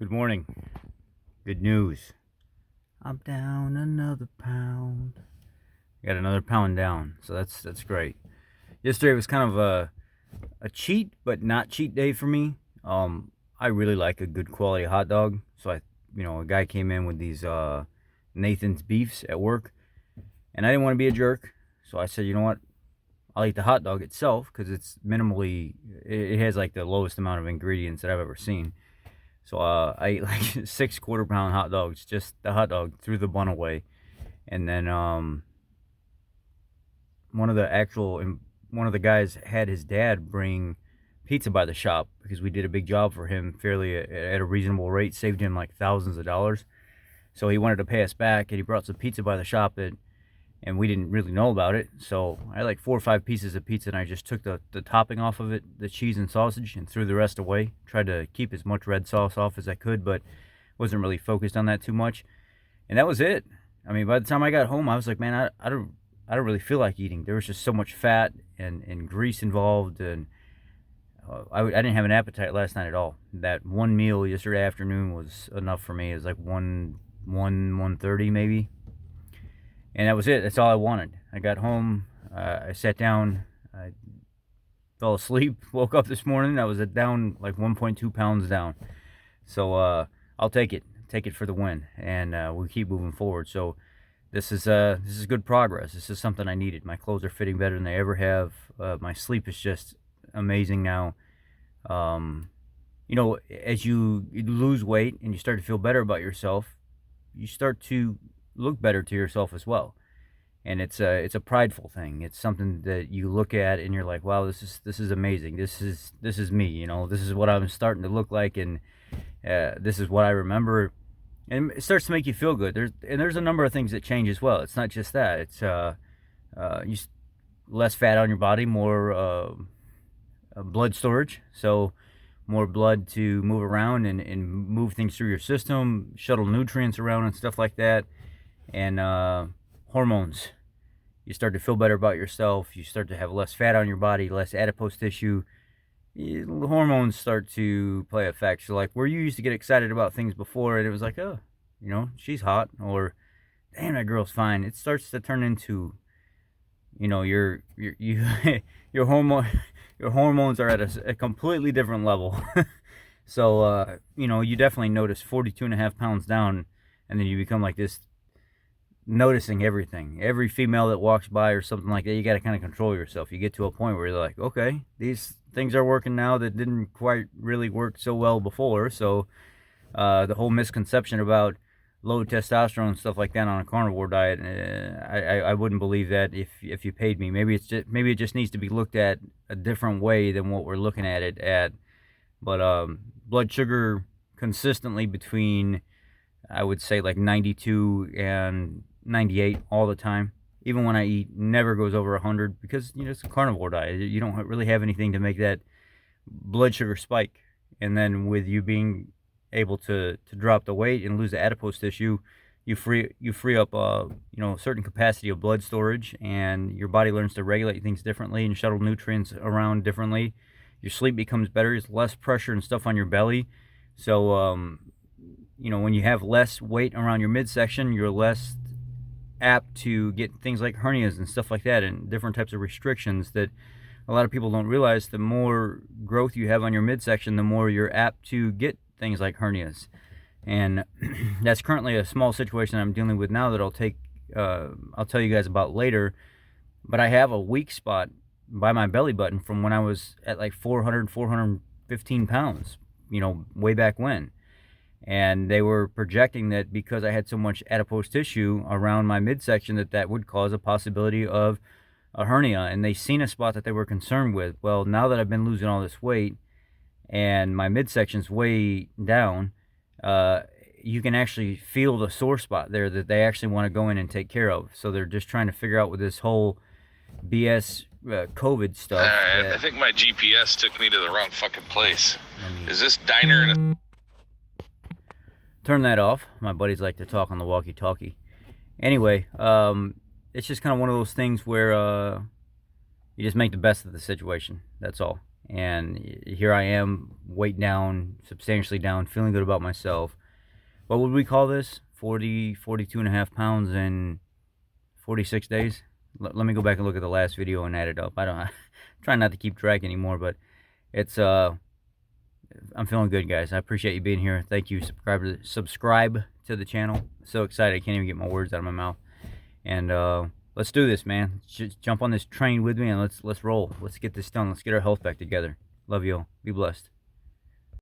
Good morning. Good news. I'm down another pound. Got another pound down, so that's great. Yesterday was kind of a cheat, but not cheat day for me. I really like a good quality hot dog, so a guy came in with these Nathan's beefs at work, and I didn't want to be a jerk, so I said, you know what? I'll eat the hot dog itself because it's minimally. It has like the lowest amount of ingredients that I've ever seen. So I ate like 6 quarter-pound hot dogs, just the hot dog, threw the bun away, and then one of the actual one of the guys had his dad bring pizza by the shop because we did a big job for him fairly at a reasonable rate, saved him like thousands of dollars. So he wanted to pay us back, and he brought some pizza by the shop and we didn't really know about it. So I had like 4 or 5 pieces of pizza, and I just took the topping off of it, the cheese and sausage, and threw the rest away. Tried to keep as much red sauce off as I could, but wasn't really focused on that too much. And that was it. I mean, by the time I got home, I was like, man, I don't really feel like eating. There was just so much fat and grease involved, and I didn't have an appetite last night at all. That one meal yesterday afternoon was enough for me. It was like 1:30 maybe. And that was it. That's all I wanted. I got home. I sat down. I fell asleep. Woke up this morning. I was down like 1.2 pounds down. So I'll take it. Take it for the win, and we'll keep moving forward. So this is good progress. This is something I needed. My clothes are fitting better than they ever have. My sleep is just amazing now. As you lose weight and you start to feel better about yourself, you start to look better to yourself as well. And it's a prideful thing. It's something that you look at and you're like, wow, this is amazing. This is me. This is what I'm starting to look like, and this is what I remember. And it starts to make you feel good. There's a number of things that change as well. It's not just that. It's less fat on your body, more blood storage. So more blood to move around and move things through your system, shuttle nutrients around and stuff like that. And hormones. You start to feel better about yourself. You start to have less fat on your body, less adipose tissue. Hormones start to play effect. So like where you used to get excited about things before, and it was like, oh, she's hot, or damn, that girl's fine. It starts to turn into, your your hormones are at a completely different level. So you definitely notice 42.5 pounds down, and then you become like this, noticing everything. Every female that walks by or something like that, you got to kind of control yourself. You get to a point where you're like, okay, these things are working now that didn't quite really work so well before. So the whole misconception about low testosterone and stuff like that on a carnivore diet, I wouldn't believe that if you paid me. Maybe it just needs to be looked at a different way than what we're looking at it at. But blood sugar consistently between, I would say, like 92 and 98 all the time. Even when I eat, never goes over 100 because it's a carnivore diet. You don't really have anything to make that blood sugar spike. And then with you being able to drop the weight and lose the adipose tissue, you free up a certain capacity of blood storage, and your body learns to regulate things differently and shuttle nutrients around differently. Your sleep becomes better. There's less pressure and stuff on your belly. So when you have less weight around your midsection, you're less apt to get things like hernias and stuff like that, and different types of restrictions that a lot of people don't realize. The more growth you have on your midsection, the more you're apt to get things like hernias. And that's currently a small situation I'm dealing with now that I'll tell you guys about later. But I have a weak spot by my belly button from when I was at like 415 pounds, way back when. And they were projecting that because I had so much adipose tissue around my midsection that would cause a possibility of a hernia. And they seen a spot that they were concerned with. Well, now that I've been losing all this weight and my midsection's way down, you can actually feel the sore spot there that they actually want to go in and take care of. So they're just trying to figure out with this whole BS COVID stuff. I think my GPS took me to the wrong fucking place. Is this diner in a... Turn that off. My buddies like to talk on the walkie-talkie. Anyway, it's just kind of one of those things where you just make the best of the situation. That's all. And here I am, weight down, substantially down, feeling good about myself. What would we call this? 42.5 pounds in 46 days? Let me go back and look at the last video and add it up. I'm trying not to keep track anymore, but it's I'm feeling good, guys. I appreciate you being here. Thank you. Subscribe to the channel. So excited, I can't even get my words out of my mouth. And let's do this, man. Just jump on this train with me and let's roll. Let's get this done. Let's get our health back together. Love you all. Be blessed.